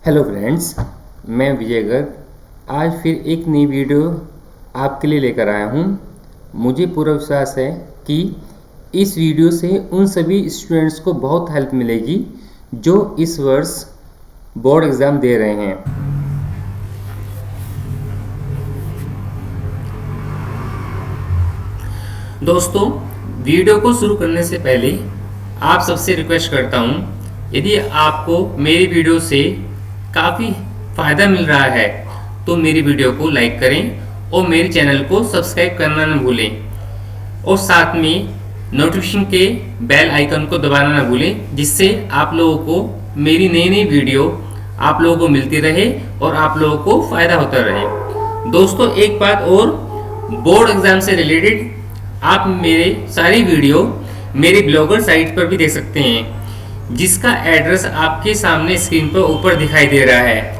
Hello friends, मैं विजय गर्ग आज फिर एक नई वीडियो आपके लिए लेकर आया हूँ। मुझे पूरा विश्वास है कि इस वीडियो से उन सभी स्टूडेंट्स को बहुत हेल्प मिलेगी जो इस वर्ष बोर्ड एग्ज़ाम दे रहे हैं। दोस्तों, वीडियो को शुरू करने से पहले आप सबसे रिक्वेस्ट करता हूँ, यदि आपको मेरी वीडियो से काफ़ी फ़ायदा मिल रहा है तो मेरी वीडियो को लाइक करें और मेरे चैनल को सब्सक्राइब करना न भूलें और साथ में नोटिफिकेशन के बेल आइकन को दबाना न भूलें, जिससे आप लोगों को मेरी नई नई वीडियो आप लोगों को मिलती रहे और आप लोगों को फ़ायदा होता रहे। दोस्तों, एक बात और, बोर्ड एग्ज़ाम से रिलेटेड आप मेरे सारी वीडियो मेरी ब्लॉगर साइट पर भी देख सकते हैं, जिसका एड्रेस आपके सामने स्क्रीन पर ऊपर दिखाई दे रहा है।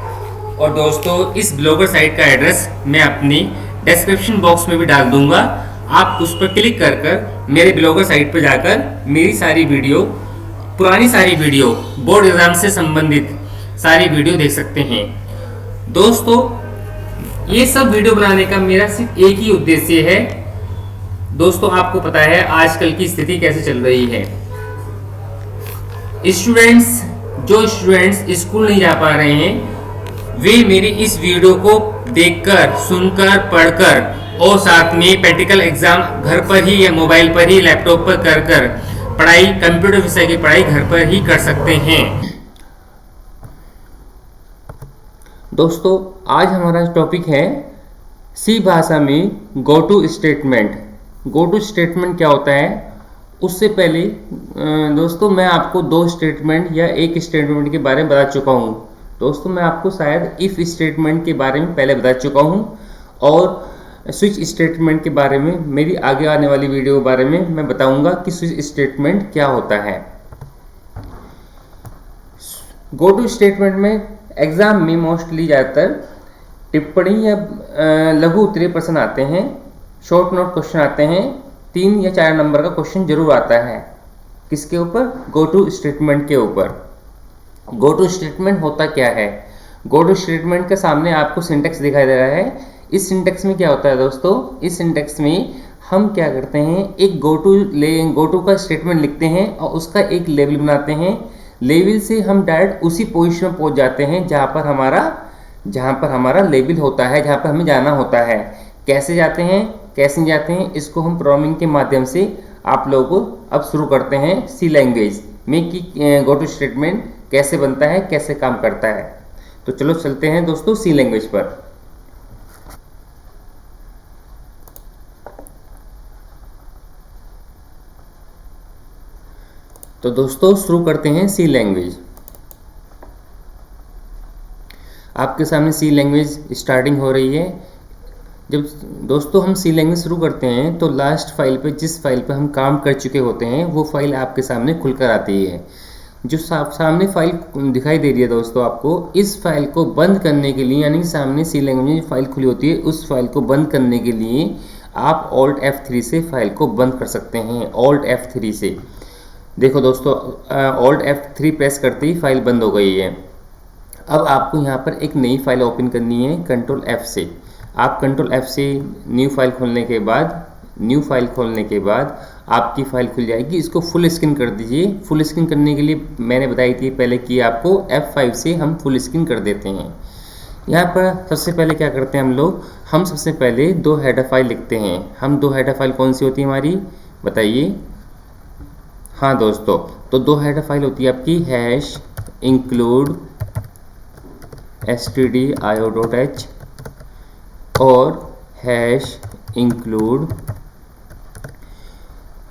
और दोस्तों, इस ब्लॉगर साइट का एड्रेस मैं अपनी डिस्क्रिप्शन बॉक्स में भी डाल दूंगा। आप उस पर क्लिक कर कर मेरे ब्लॉगर साइट पर जाकर मेरी सारी वीडियो, पुरानी सारी वीडियो, बोर्ड एग्जाम से संबंधित सारी वीडियो देख सकते हैं। दोस्तों, ये सब वीडियो बनाने का मेरा सिर्फ एक ही उद्देश्य है। दोस्तों, आपको पता है आजकल की स्थिति कैसे चल रही है। जो स्टूडेंट्स स्कूल नहीं जा पा रहे हैं, वे मेरी इस वीडियो को देखकर, सुनकर, पढ़कर और साथ में प्रैक्टिकल एग्जाम घर पर ही या मोबाइल पर ही, लैपटॉप पर कर पढ़ाई, कंप्यूटर विषय की पढ़ाई घर पर ही कर सकते हैं। दोस्तों, आज हमारा टॉपिक है सी भाषा में go to statement. Go to statement क्या होता है? उससे पहले दोस्तों, मैं आपको दो स्टेटमेंट या एक स्टेटमेंट के बारे में बता चुका हूँ। दोस्तों, मैं आपको शायद इफ़ स्टेटमेंट के बारे में पहले बता चुका हूँ और स्विच स्टेटमेंट के बारे में मेरी आगे आने वाली वीडियो के बारे में मैं बताऊँगा कि स्विच स्टेटमेंट क्या होता है। गो टू स्टेटमेंट में एग्ज़ाम में मोस्टली ज़्यादातर टिप्पणी या लघु उत्तरीय प्रश्न आते हैं, शॉर्ट नोट क्वेश्चन आते हैं, 3 या 4 नंबर का क्वेश्चन जरूर आता है। किसके ऊपर? गो टू स्टेटमेंट के ऊपर। गो टू स्टेटमेंट होता क्या है? गो टू स्टेटमेंट के सामने आपको सिंटेक्स दिखाई दे रहा है। इस सिंटेक्स में क्या होता है दोस्तों? इस सिंटेक्स में हम क्या करते हैं, एक गो टू का स्टेटमेंट लिखते हैं और उसका एक लेबल बनाते हैं। लेबल से हम डायरेक्ट उसी पोजीशन में पहुंच जाते हैं जहां पर हमारा लेबल होता है, जहां पर हमें जाना होता है। कैसे जाते हैं, कैसे जाते हैं, इसको हम प्रोग्रामिंग के माध्यम से आप लोगों को अब शुरू करते हैं सी लैंग्वेज में कि गो टू स्टेटमेंट कैसे बनता है, कैसे काम करता है। तो चलो चलते हैं दोस्तों सी लैंग्वेज पर। तो दोस्तों, शुरू करते हैं सी लैंग्वेज। आपके सामने सी लैंग्वेज स्टार्टिंग हो रही है। जब दोस्तों हम सी लैंग्वेज शुरू करते हैं तो लास्ट फाइल पे, जिस फाइल पे हम काम कर चुके होते हैं, वो फाइल आपके सामने खुलकर आती है। जो सामने फाइल दिखाई दे रही है दोस्तों आपको, इस फाइल को बंद करने के लिए, यानी सामने सी लैंग्वेज में फाइल खुली होती है, उस फाइल को बंद करने के लिए आप Alt F3 से फाइल को बंद कर सकते हैं। Alt F3 से देखो दोस्तों, Alt F3 प्रेस करते ही फाइल बंद हो गई है। अब आपको यहाँ पर एक नई फाइल ओपन करनी है Ctrl F से। आप Ctrl F से न्यू फाइल खोलने के बाद आपकी फाइल खुल जाएगी। इसको फुल स्क्रीन कर दीजिए। फुल स्क्रीन करने के लिए मैंने बताई थी पहले कि आपको F5 से हम फुल स्क्रीन कर देते हैं। यहाँ पर सबसे पहले क्या करते हैं हम सबसे पहले 2 हेडर फाइल लिखते हैं। हम 2 हेडर फाइल कौन सी होती है हमारी, बताइए? हाँ दोस्तों, तो 2 हेडर फाइल होती है आपकी #include stdio.h और #include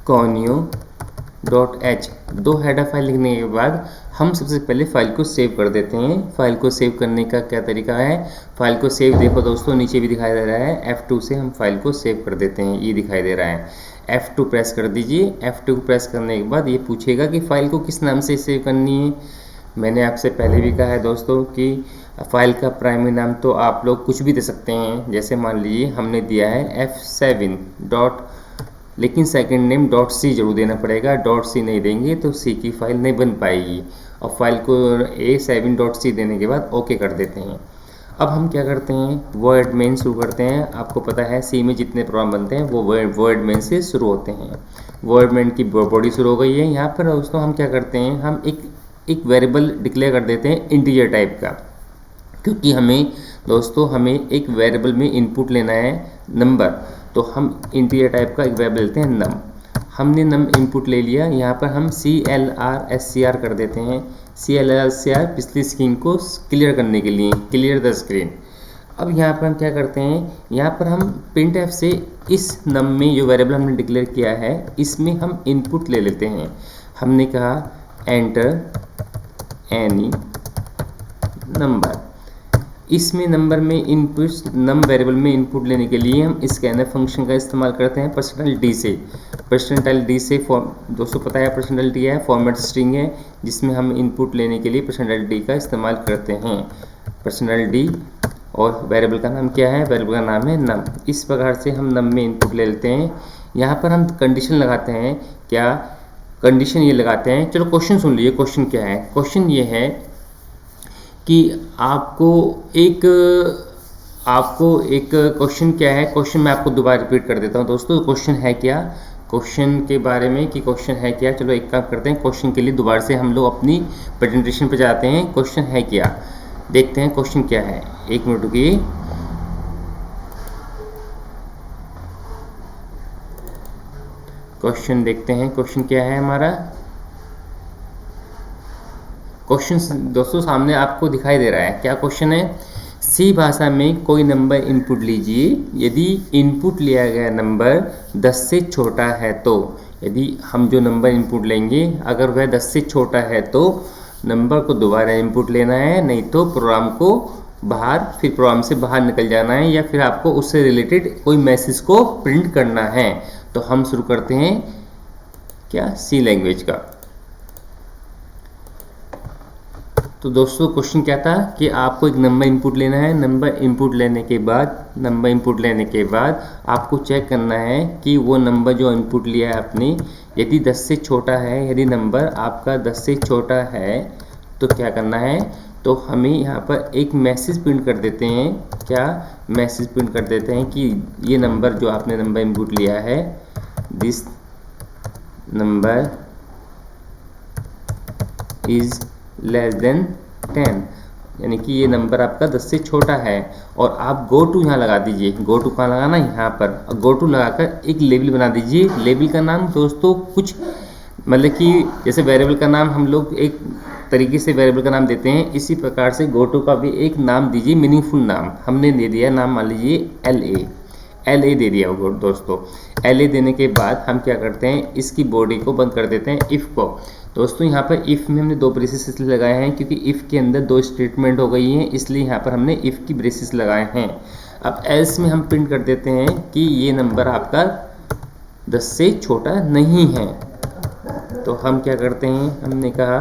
conio.h। 2 हेडर फाइल लिखने के बाद हम सबसे पहले फाइल को सेव कर देते हैं। फाइल को सेव करने का क्या तरीका है? फाइल को सेव देखो दोस्तों, नीचे भी दिखाई दे रहा है। F2 से हम फाइल को सेव कर देते हैं, ये दिखाई दे रहा है। F2 प्रेस कर दीजिए। F2 प्रेस करने के बाद ये पूछेगा कि फ़ाइल को किस नाम से सेव करनी है। मैंने आपसे पहले भी कहा है दोस्तों कि फ़ाइल का प्राइमरी नाम तो आप लोग कुछ भी दे सकते हैं। जैसे मान लीजिए हमने दिया है F7 डॉट, लेकिन सेकंड नेम .c जरूर देना पड़ेगा। .c नहीं देंगे तो C की फाइल नहीं बन पाएगी। और फाइल को a7.c देने के बाद ओके कर देते हैं। अब हम क्या करते हैं, वर्ड मेन शुरू करते हैं। आपको पता है सी में जितने प्रोग्राम बनते हैं वो वर्ड मेन से शुरू होते हैं। वर्ड मेन की बॉडी शुरू हो गई है। यहाँ पर दोस्तों हम क्या करते हैं, हम एक वेरिएबल डिक्लेयर कर देते हैं इंटीजर टाइप का, क्योंकि हमें दोस्तों हमें एक वेरिएबल में इनपुट लेना है नंबर, तो हम इंटीजर टाइप का एक वेरिएबल लेते हैं नम। हमने नम इनपुट ले लिया। यहाँ पर हम CLR कर देते हैं। CLR पिछली स्क्रीन को क्लियर करने के लिए, क्लियर द स्क्रीन। अब यहाँ पर हम क्या करते हैं, यहाँ पर हम printf से इस नम में जो वेरिएबल हमने डिक्लेयर किया है इसमें हम इनपुट ले लेते हैं। हमने कहा एंटर एनी नंबर। इसमें नंबर में इनपुट नम वेरिएबल में इनपुट लेने के लिए हम स्कैनर फंक्शन का इस्तेमाल करते हैं %d से। %d से दोस्तों पता है %d है फॉर्मेट स्ट्रिंग है, जिसमें हम इनपुट लेने के लिए %d का इस्तेमाल करते हैं। %d और वेरिएबल का नाम क्या है, वेरिएबल का नाम है नम। इस प्रकार से हम नम में इनपुट ले लेते हैं। यहाँ पर हम कंडीशन लगाते हैं। क्या कंडीशन ये लगाते हैं, चलो क्वेश्चन सुन लीजिए। क्वेश्चन क्या है, क्वेश्चन ये है कि आपको एक क्वेश्चन क्या है, क्वेश्चन मैं आपको दोबारा रिपीट कर देता हूँ दोस्तों। क्वेश्चन है क्या, क्वेश्चन के बारे में कि क्वेश्चन है क्या। चलो एक काम करते हैं, क्वेश्चन के लिए दोबारा से हम लोग अपनी प्रेजेंटेशन पे जाते हैं। क्वेश्चन है क्या, देखते हैं क्वेश्चन क्या है। एक मिनट रुकिए। क्वेश्चन देखते हैं, क्वेश्चन क्या है हमारा। क्वेश्चन दोस्तों सामने आपको दिखाई दे रहा है। क्या क्वेश्चन है, सी भाषा में कोई नंबर इनपुट लीजिए। यदि इनपुट लिया गया नंबर 10 से छोटा है तो, यदि हम जो नंबर इनपुट लेंगे अगर वह 10 से छोटा है तो नंबर को दोबारा इनपुट लेना है, नहीं तो प्रोग्राम को फिर प्रोग्राम से बाहर निकल जाना है, या फिर आपको उससे रिलेटेड कोई मैसेज को प्रिंट करना है। तो हम शुरू करते हैं क्या, सी लैंग्वेज का। तो दोस्तों क्वेश्चन क्या था कि आपको एक नंबर इनपुट लेना है। नंबर इनपुट लेने के बाद आपको चेक करना है कि वो नंबर जो इनपुट लिया है आपने, यदि 10 से छोटा है, यदि नंबर आपका 10 से छोटा है तो क्या करना है, तो हमें यहाँ पर एक मैसेज प्रिंट कर देते हैं। क्या मैसेज प्रिंट कर देते हैं कि ये नंबर जो आपने नंबर इनपुट लिया है, this number is less than 10, यानी कि ये नंबर आपका 10 से छोटा है। और आप गो टू यहाँ लगा दीजिए। गो टू कहाँ लगाना, यहाँ पर। गो टू लगाकर एक लेबल बना दीजिए। लेबल का नाम दोस्तों कुछ मतलब कि जैसे वेरिएबल का नाम हम लोग एक तरीके से वेरिएबल का नाम देते हैं, इसी प्रकार से गो टू का भी एक नाम दीजिए, मीनिंगफुल नाम। हमने दे दिया नाम, मान लीजिए LA दे दिया दोस्तों। LA देने के बाद हम क्या करते हैं, इसकी बॉडी को बंद कर देते हैं, इफ़ को। दोस्तों यहाँ पर इफ़ में हमने 2 ब्रेसेस इसलिए लगाए हैं क्योंकि इफ़ के अंदर 2 स्टेटमेंट हो गई हैं, इसलिए यहाँ पर हमने इफ़ की ब्रेसेस लगाए हैं। अब एल्स में हम प्रिंट कर देते हैं कि ये नंबर आपका 10 से छोटा नहीं है। तो हम क्या करते हैं, हमने कहा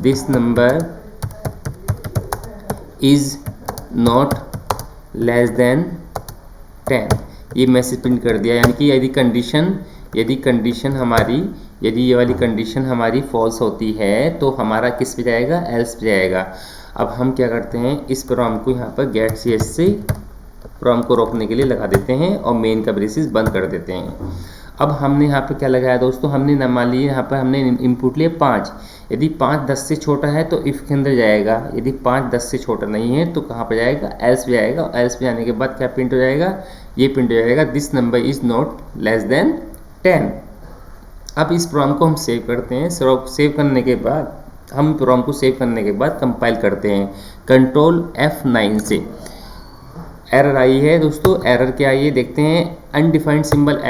this number is not less than 10, ये मैसेज प्रिंट कर दिया। यानी कि यदि ये वाली कंडीशन हमारी फॉल्स होती है तो हमारा किस पे जाएगा, एल्स पे जाएगा। अब हम क्या करते हैं, इस प्रोग्राम को यहाँ पर गेट cs से प्रोग्राम को रोकने के लिए लगा देते हैं और मेन का ब्रेसेस बंद कर देते हैं। अब हमने यहाँ पर क्या लगाया दोस्तों, हमने मान लीजिए यहाँ पर हमने इनपुट लिया 5। यदि 5 10 से छोटा है तो इफ़ के अंदर जाएगा, यदि 5 10 से छोटा नहीं है तो कहाँ पर जाएगा, एल्स पे जाएगा। एल्स पे जाने के बाद क्या प्रिंट हो जाएगा, ये प्रिंट हो जाएगा this number is not less than 10। अब इस प्रोग्राम को हम सेव करते हैं। सेव करने के बाद हम प्रोग्राम को सेव करने के बाद कंपाइल करते हैं। कंट्रोल F9 से एरर आई है दोस्तों। एरर क्या आई है देखते हैं, अनडिफाइंड सिंबल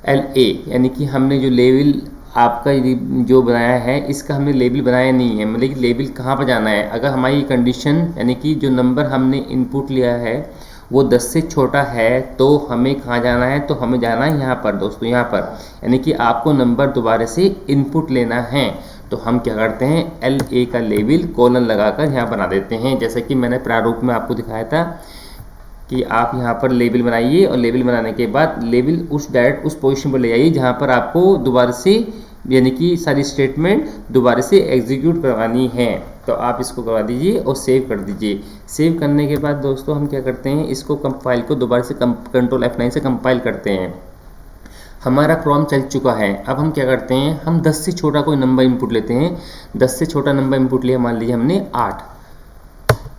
LA, यानी कि हमने जो लेबल आपका जो बनाया है इसका हमने लेबल बनाया नहीं है। मतलब कि लेबल कहाँ पर जाना है, अगर हमारी कंडीशन यानी कि जो नंबर हमने इनपुट लिया है वो 10 से छोटा है तो हमें कहाँ जाना है, तो हमें जाना है यहाँ पर दोस्तों, यहाँ पर। यानी कि आपको नंबर दोबारा से इनपुट लेना है तो हम क्या करते हैं, LA का लेबल कोलन लगाकर यहाँ बना देते हैं। जैसे कि मैंने प्रारूप में आपको दिखाया था कि आप यहाँ पर लेबल बनाइए और लेबल बनाने के बाद लेबल डायरेक्ट उस पोजीशन पर ले जाइए जहाँ पर आपको दोबारा से यानी कि सारी स्टेटमेंट दोबारा से एग्जीक्यूट करवानी है। तो आप इसको करवा दीजिए और सेव कर दीजिए। सेव करने के बाद दोस्तों हम क्या करते हैं, इसको फाइल को दोबारा से कंट्रोल F9 से कंपाइल करते हैं। हमारा प्रोग्राम चल चुका है। अब हम क्या करते हैं, हम 10 से छोटा कोई नंबर इनपुट लेते हैं। 10 से छोटा नंबर इनपुट लिया, मान लीजिए हमने 8।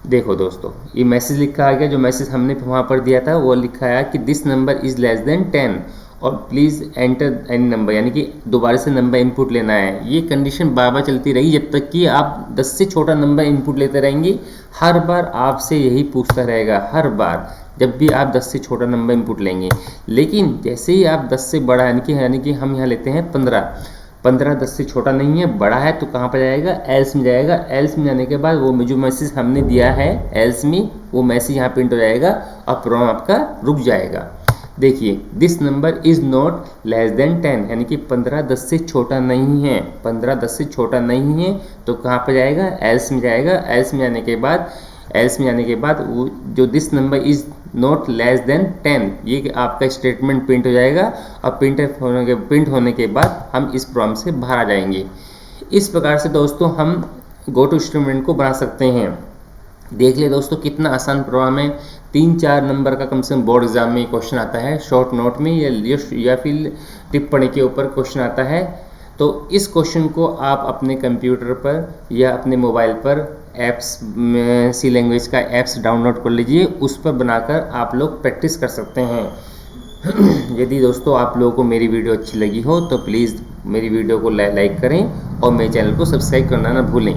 देखो दोस्तों, ये मैसेज लिखा आ गया, जो मैसेज हमने वहाँ पर दिया था वो लिखा है कि this number is less than 10 और प्लीज़ एंटर एनी नंबर, यानी कि दोबारा से नंबर इनपुट लेना है। ये कंडीशन बार बार चलती रही जब तक कि आप 10 से छोटा नंबर इनपुट लेते रहेंगे। हर बार आपसे यही पूछता रहेगा, हर बार जब भी आप 10 से छोटा नंबर इनपुट लेंगे। लेकिन जैसे ही आप 10 से बड़ा, यानी कि हम यहाँ लेते हैं 15 10 से छोटा नहीं है, बड़ा है, तो कहाँ पर जाएगा, एल्स में जाएगा। एल्स में जाने के बाद वो जो मैसेज हमने दिया है एल्स में, वो मैसेज यहाँ प्रिंट हो जाएगा और प्रोग्राम आपका रुक जाएगा। देखिए, this number is not less than 10, यानी कि 15 10 से छोटा नहीं है। 15 10 से छोटा नहीं है तो कहाँ पर जाएगा, एल्स में जाएगा। एल्स में जाने के बाद वो जो this number is not less than 10, ये आपका स्टेटमेंट प्रिंट हो जाएगा और प्रिंट होने के बाद हम इस प्रोग्राम से बाहर आ जाएंगे। इस प्रकार से दोस्तों हम गो टू स्टेटमेंट को बना सकते हैं। देख ले दोस्तों, कितना आसान प्रोग्राम है। 3-4 नंबर का कम से कम बोर्ड एग्जाम में क्वेश्चन आता है, शॉर्ट नोट में या फिर टिप्पणी के ऊपर क्वेश्चन आता है। तो इस क्वेश्चन को आप अपने कंप्यूटर पर या अपने मोबाइल पर ऐप्स में सी लैंग्वेज का ऐप्स डाउनलोड कर लीजिए, उस पर बनाकर आप लोग प्रैक्टिस कर सकते हैं। यदि दोस्तों आप लोगों को मेरी वीडियो अच्छी लगी हो तो प्लीज़ मेरी वीडियो को लाइक करें और मेरे चैनल को सब्सक्राइब करना ना भूलें।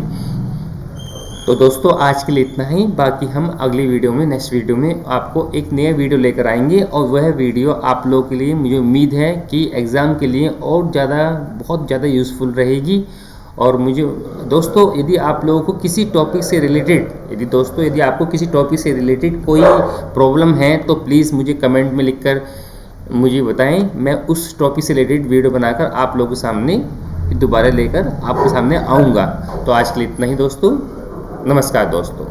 तो दोस्तों आज के लिए इतना ही। बाकी हम अगली वीडियो में, नेक्स्ट वीडियो में आपको एक नया वीडियो लेकर आएंगे और वह वीडियो आप लोगों के लिए मुझे उम्मीद है कि एग्ज़ाम के लिए और बहुत ज़्यादा यूज़फुल रहेगी। और मुझे दोस्तों, यदि आप लोगों को किसी टॉपिक से रिलेटेड कोई प्रॉब्लम है तो प्लीज़ मुझे कमेंट में लिखकर मुझे बताएं। मैं उस टॉपिक से रिलेटेड वीडियो बनाकर आप लोगों के सामने दोबारा लेकर आपके सामने आऊँगा। तो आज के लिए इतना ही दोस्तों। नमस्कार दोस्तों।